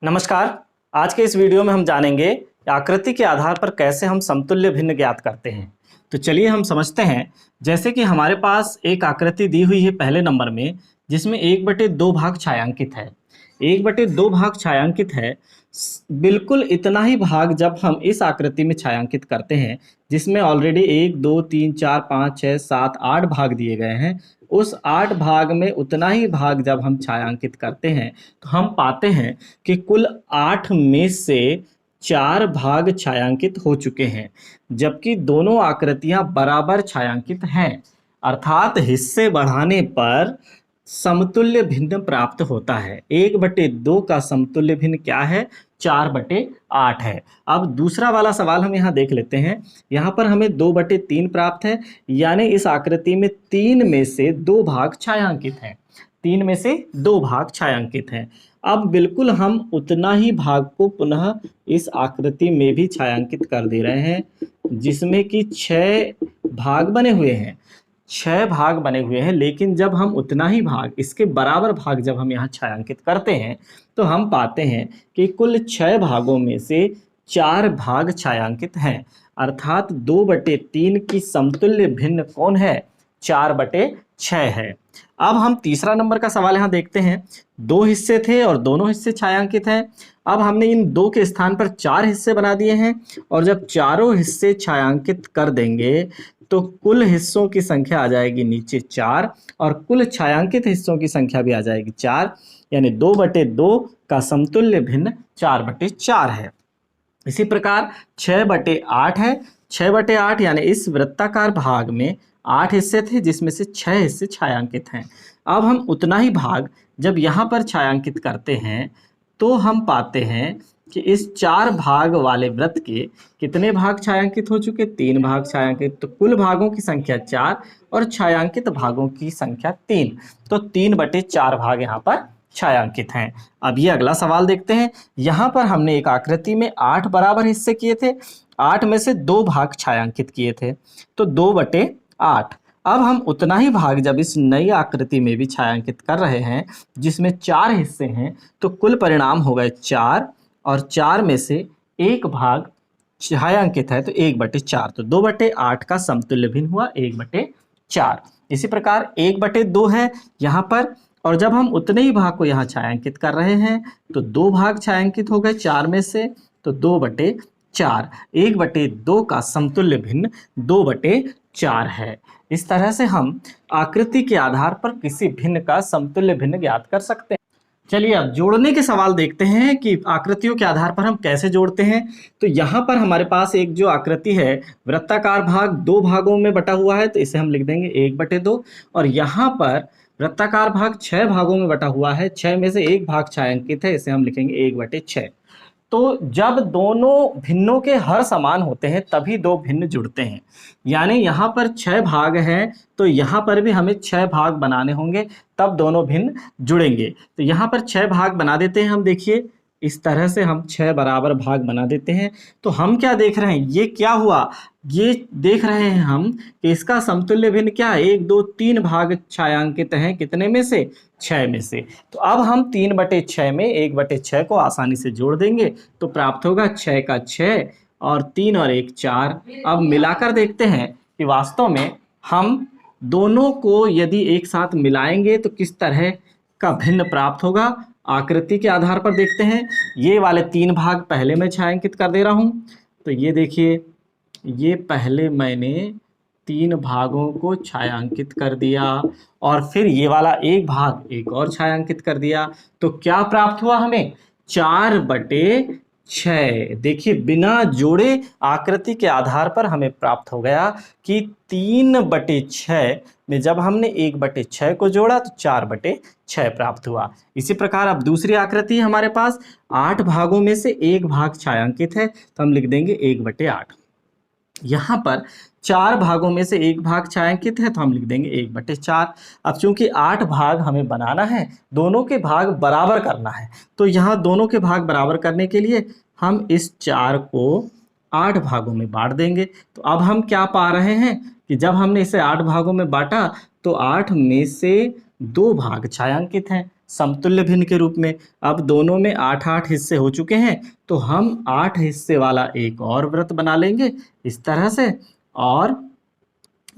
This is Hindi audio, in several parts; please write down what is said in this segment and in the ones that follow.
नमस्कार। आज के इस वीडियो में हम जानेंगे कि आकृति के आधार पर कैसे हम समतुल्य भिन्न ज्ञात करते हैं। तो चलिए हम समझते हैं। जैसे कि हमारे पास एक आकृति दी हुई है पहले नंबर में, जिसमें 1/2 भाग छायांकित है। 1/2 भाग छायांकित है। बिल्कुल इतना ही भाग जब हम इस आकृति में छायांकित करते हैं, जिसमें ऑलरेडी 1 2 3 4 5 6 7 8 भाग दिए गए हैं, उस 8 भाग में उतना ही भाग जब हम छायांकित करते हैं तो हम पाते हैं कि कुल 8 में से 4 भाग छायांकित हो चुके हैं, जबकि दोनों आकृतियां बराबर छायांकित हैं। अर्थात हिस्से बढ़ाने पर समतुल्य भिन्न प्राप्त होता है। 1/2 का समतुल्य भिन्न क्या है? 4/8 है। अब दूसरा वाला सवाल हम यहाँ देख लेते हैं। यहाँ पर हमें 2/3 प्राप्त है, यानी इस आकृति में 3 में से 2 भाग छायांकित हैं। 3 में से 2 भाग छायांकित हैं। अब बिल्कुल हम उतना ही भाग को पुनः इस आकृति में भी छायांकित कर दे रहे हैं, जिसमें कि 6 भाग बने हुए हैं। 6 भाग बने हुए हैं, लेकिन जब हम उतना ही भाग, इसके बराबर भाग जब हम यहाँ छायांकित करते हैं तो हम पाते हैं कि कुल 6 भागों में से 4 भाग छायांकित हैं। अर्थात 2/3 की समतुल्य भिन्न कौन है? 4/6 है। अब हम तीसरा नंबर का सवाल यहाँ देखते हैं। 2 हिस्से थे और दोनों हिस्से छायांकित हैं। अब हमने इन 2 के स्थान पर 4 हिस्से बना दिए हैं, और जब चारों हिस्से छायांकित कर देंगे तो कुल हिस्सों की संख्या आ जाएगी नीचे 4, और कुल छायांकित हिस्सों की संख्या भी आ जाएगी 4, यानी 2/2 का समतुल्य भिन्न 4/4 है। इसी प्रकार 6/8 है। 6/8 यानी इस वृत्ताकार भाग में 8 हिस्से थे, जिसमें से 6 हिस्से छायांकित हैं। अब हम उतना ही भाग जब यहाँ पर छायांकित करते हैं तो हम पाते हैं कि इस 4 भाग वाले वृत्त के कितने भाग छायांकित हो चुके? 3 भाग छायांकित। तो कुल भागों की संख्या 4 और छायांकित भागों की संख्या 3, तो 3/4 भाग यहाँ पर छायांकित हैं। अब ये अगला सवाल देखते हैं। यहाँ पर हमने एक आकृति में 8 बराबर हिस्से किए थे। 8 में से 2 भाग छायांकित किए थे, तो 2/8। अब हम उतना ही भाग जब इस नई आकृति में भी छायांकित कर रहे हैं, जिसमें 4 हिस्से हैं, तो कुल परिणाम हो गए 4, और 4 में से 1 भाग छायांकित है, तो 1/4। तो 2/8 का समतुल्य भिन्न हुआ 1/4। इसी प्रकार 1/2 है यहाँ पर, और जब हम उतने ही भाग को यहाँ छायांकित कर रहे हैं तो 2 भाग छायांकित हो गए 4 में से, तो 2/4। 1/2 का समतुल्य भिन्न 2/4 है। इस तरह से हम आकृति के आधार पर किसी भिन्न का समतुल्य भिन्न ज्ञात कर सकते हैं। चलिए अब जोड़ने के सवाल देखते हैं कि आकृतियों के आधार पर हम कैसे जोड़ते हैं। तो यहाँ पर हमारे पास एक जो आकृति है, वृत्ताकार भाग 2 भागों में बटा हुआ है, तो इसे हम लिख देंगे 1/2। और यहाँ पर वृत्ताकार भाग 6 भागों में बटा हुआ है, 6 में से 1 भाग छायांकित है, इसे हम लिखेंगे 1/6। तो जब दोनों भिन्नों के हर समान होते हैं तभी 2 भिन्न जुड़ते हैं। यानी यहाँ पर 6 भाग हैं, तो यहाँ पर भी हमें 6 भाग बनाने होंगे, तब दोनों भिन्न जुड़ेंगे। तो यहाँ पर 6 भाग बना देते हैं हम। देखिए इस तरह से हम 6 बराबर भाग बना देते हैं। तो हम क्या देख रहे हैं? ये क्या हुआ? ये देख रहे हैं हम कि इसका समतुल्य भिन्न क्या है? 1 2 3 भाग छायांकित हैं, कितने में से? 6 में से। तो अब हम 3/6 में 1/6 को आसानी से जोड़ देंगे, तो प्राप्त होगा 6 का 6 और 3 और 1 4। अब मिलाकर देखते हैं कि वास्तव में हम दोनों को यदि एक साथ मिलाएंगे तो किस तरह का भिन्न प्राप्त होगा। आकृति के आधार पर देखते हैं। ये वाले 3 भाग पहले मैं छायांकित कर दे रहा हूँ। तो ये देखिए, ये पहले मैंने 3 भागों को छायांकित कर दिया, और फिर ये वाला 1 भाग एक और छायांकित कर दिया। तो क्या प्राप्त हुआ हमें? 4/6। देखिए बिना जोड़े आकृति के आधार पर हमें प्राप्त हो गया कि 3/6 में जब हमने 1/6 को जोड़ा तो 4/6 प्राप्त हुआ। इसी प्रकार अब दूसरी आकृति हमारे पास 8 भागों में से 1 भाग छायांकित है, तो हम लिख देंगे 1/8। यहाँ पर 4 भागों में से 1 भाग छायांकित है, तो हम लिख देंगे 1/4। अब चूंकि 8 भाग हमें बनाना है, दोनों के भाग बराबर करना है, तो यहाँ दोनों के भाग बराबर करने के लिए हम इस 4 को 8 भागों में बांट देंगे। तो अब हम क्या पा रहे हैं कि जब हमने इसे 8 भागों में बांटा तो 8 में से 2 भाग छायांकित हैं, समतुल्य भिन्न के रूप में। अब दोनों में 8-8 हिस्से हो चुके हैं, तो हम 8 हिस्से वाला एक और वृत्त बना लेंगे इस तरह से। और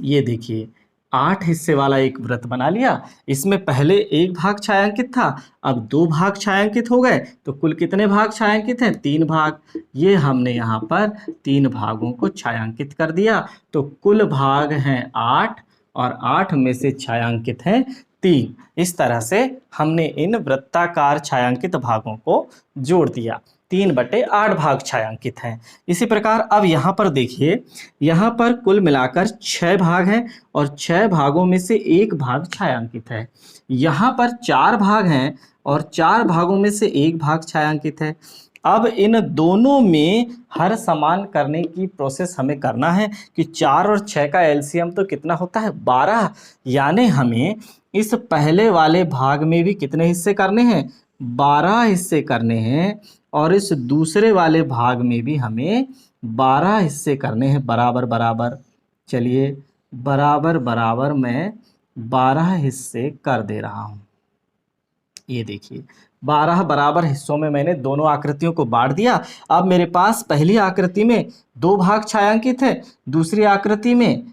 ये देखिए 8 हिस्से वाला एक वृत्त बना लिया। इसमें पहले एक भाग छायांकित था, अब 2 भाग छायांकित हो गए, तो कुल कितने भाग छायांकित हैं? 3 भाग। ये हमने यहाँ पर 3 भागों को छायांकित कर दिया, तो कुल भाग हैं 8 और 8 में से छायांकित हैं 3। इस तरह से हमने इन वृत्ताकार छायांकित भागों को जोड़ दिया। 3/8 भाग छायांकित हैं। इसी प्रकार अब यहाँ पर देखिए, यहाँ पर कुल मिलाकर 6 भाग हैं और 6 भागों में से एक भाग छायांकित है। यहाँ पर 4 भाग हैं और 4 भागों में से एक भाग छायांकित है। अब इन दोनों में हर समान करने की प्रोसेस हमें करना है कि 4 और 6 का एलसीएम तो कितना होता है? 12। यानी हमें इस पहले वाले भाग में भी कितने हिस्से करने हैं? 12 हिस्से करने हैं और इस दूसरे वाले भाग में भी हमें 12 हिस्से करने हैं, बराबर बराबर। चलिए बराबर बराबर मैं 12 हिस्से कर दे रहा हूँ। ये देखिए 12 बराबर हिस्सों में मैंने दोनों आकृतियों को बांट दिया। अब मेरे पास पहली आकृति में 2 भाग छायांकित है, दूसरी आकृति में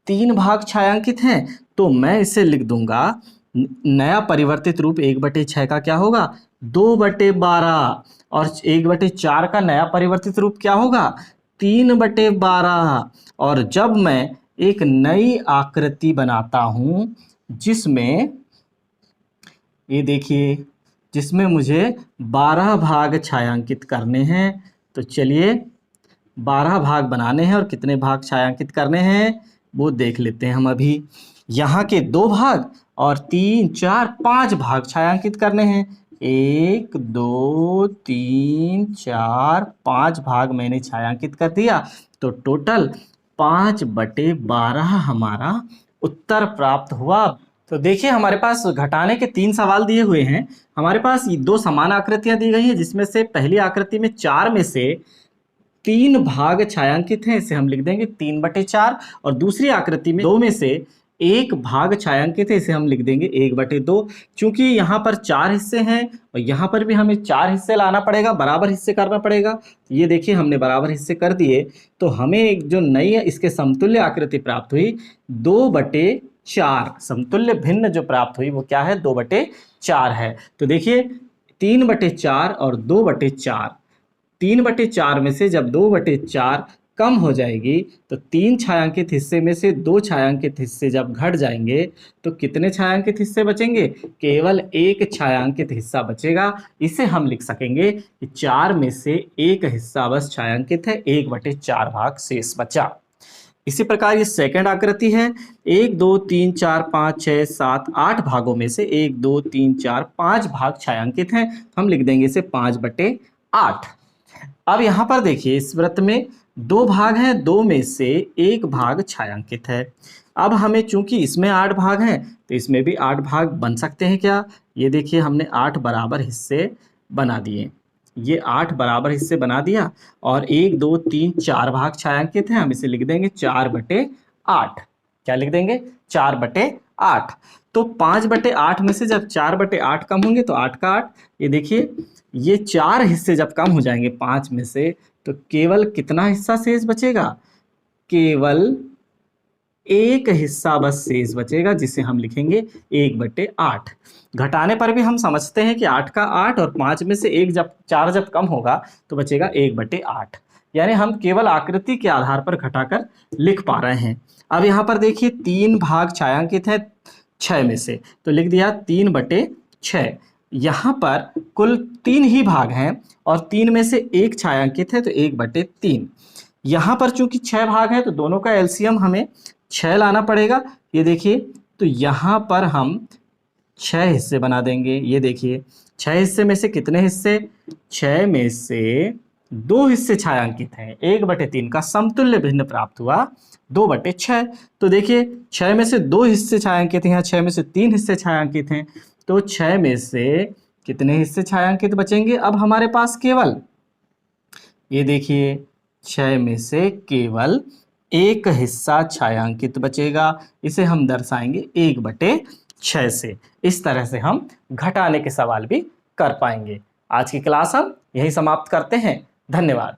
3 भाग छायांकित हैं, तो मैं इसे लिख दूंगा, नया परिवर्तित रूप 1/6 का क्या होगा? 2/12। और 1/4 का नया परिवर्तित रूप क्या होगा? 3/12। और जब मैं एक नई आकृति बनाता हूं जिसमें ये देखिए, जिसमें मुझे 12 भाग छायांकित करने हैं, तो चलिए 12 भाग बनाने हैं और कितने भाग छायांकित करने हैं वो देख लेते हैं हम अभी। यहाँ के 2 भाग और 3, 4, 5 भाग छायांकित करने हैं। 1, 2, 3, 4, 5 भाग मैंने छायांकित कर दिया, तो टोटल 5/12 हमारा उत्तर प्राप्त हुआ। तो देखिए हमारे पास घटाने के 3 सवाल दिए हुए हैं। हमारे पास 2 समान आकृतियां दी गई हैं, जिसमें से पहली आकृति में 4 में से 3 भाग छायांकित हैं, इसे हम लिख देंगे 3/4। और दूसरी आकृति में 2 में से 1 भाग छायांकित है, इसे हम लिख देंगे 1/2। चूंकि यहाँ पर 4 हिस्से हैं और यहाँ पर भी हमें 4 हिस्से लाना पड़ेगा, बराबर हिस्से करना पड़ेगा। ये देखिए हमने बराबर हिस्से कर दिए, तो हमें एक जो नई इसके समतुल्य आकृति प्राप्त हुई 2/4। समतुल्य भिन्न जो प्राप्त हुई वो क्या है? 2/4 है। तो देखिए 3/4 और 2/4, 3/4 में से जब 2/4 कम हो जाएगी तो 3 छायांकित हिस्से में से 2 छायांकित हिस्से जब घट जाएंगे तो कितने छायांकित हिस्से बचेंगे? केवल 1 छायांकित हिस्सा बचेगा। इसे हम लिख सकेंगे कि 4 में से 1 हिस्सा बस छायांकित है, 1/4 भाग शेष बचा। इसी प्रकार ये सेकंड आकृति है। 1, 2, 3, 4, 5, 6, 7, 8 भागों में से 1, 2, 3, 4, 5 भाग छायांकित हैं, हम लिख देंगे इसे 5/8। अब यहाँ पर देखिए इस वृत्त में 2 भाग हैं, 2 में से 1 भाग छायांकित है। अब हमें चूंकि इसमें 8 भाग हैं तो इसमें भी 8 भाग बन सकते हैं क्या? ये देखिए हमने 8 बराबर हिस्से बना दिए, ये 8 बराबर हिस्से बना दिया और 1, 2, 3, 4 भाग छायांकित हैं, हम इसे लिख देंगे 4/8। क्या लिख देंगे? 4/8। तो 5/8 में से जब 4/8 कम होंगे तो 8 का 8। ये देखिए ये 4 हिस्से जब कम हो जाएंगे 5 में से तो केवल कितना हिस्सा शेष बचेगा? केवल 1 हिस्सा बस शेष बचेगा, जिसे हम लिखेंगे 1/8। घटाने पर भी हम समझते हैं कि 8 का 8 और 5 में से 4 जब कम होगा तो बचेगा 1/8। यानी हम केवल आकृति के आधार पर घटाकर लिख पा रहे हैं। अब यहाँ पर देखिए 3 भाग छायांकित है 6 में से, तो लिख दिया 3/6। यहाँ पर कुल 3 ही भाग हैं और 3 में से 1 छायांकित है, तो 1/3। यहाँ पर चूंकि 6 भाग हैं तो दोनों का एलसीएम हमें 6 लाना पड़ेगा। ये देखिए तो यहाँ पर हम 6 हिस्से बना देंगे। ये देखिए 6 हिस्से में से कितने हिस्से? 6 में से 2 हिस्से छायांकित हैं, 1/3 का समतुल्य भिन्न प्राप्त हुआ 2/6। तो देखिए 6 में से 2 हिस्से छायांकित हैं, 6 में से 3 हिस्से छायांकित हैं, तो 6 में से कितने हिस्से छायांकित बचेंगे? अब हमारे पास केवल ये देखिए 6 में से केवल 1 हिस्सा छायांकित बचेगा, इसे हम दर्शाएंगे 1/6। 6 से। इस तरह से हम घटाने के सवाल भी कर पाएंगे। आज की क्लास हम यही समाप्त करते हैं। धन्यवाद।